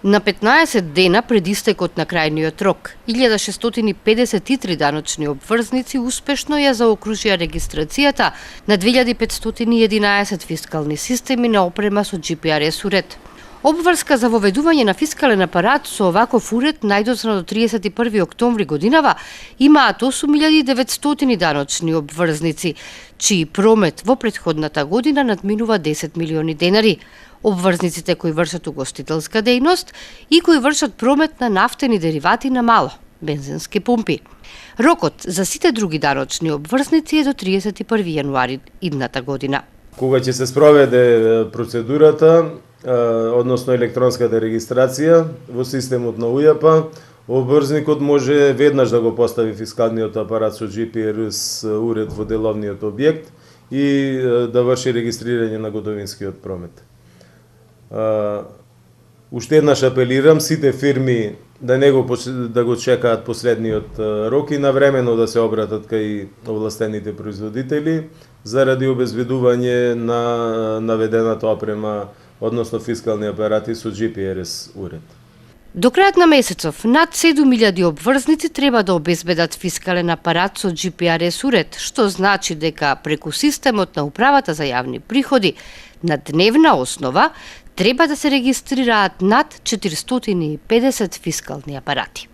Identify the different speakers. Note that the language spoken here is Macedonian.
Speaker 1: На 15 дена пред истекот на крајниот рок, 1653 даночни обврзници успешно ја заокружија регистрацијата на 2511 фискални системи на опрема со GPRS уред. Обврска за воведување на фискален апарат со оваков уред најдоцна до 31 октомври годинава имаат 8900 даночни обврзници, чиј промет во претходната година надминува 10 милиони денари. Обврзниците кои вршат угостителска дејност и кои вршат промет на нафтени деривати на мало, бензински пумпи. Рокот за сите други даночни обврзници е до 31 јануари идната година.
Speaker 2: Кога ќе се спроведе процедурата, односно електронската регистрација во системот на УЈАП, обврзникот може веднаш да го постави фискалниот апарат со GPRS уред во деловниот објект и да врши регистрирање на готовинскиот промет. Уште еднаш апелирам сите фирми да го чекаат последниот рок и навремено да се обратат кај овластените производители заради обезбедување на наведената опрема, односно фискални апарати со GPRS уред.
Speaker 1: До крајот на месецов, над 7000 обврзници треба да обезбедат фискален апарат со GPRS уред, што значи дека преку системот на Управата за јавни приходи на дневна основа треба да се регистрираат над 450 фискални апарати.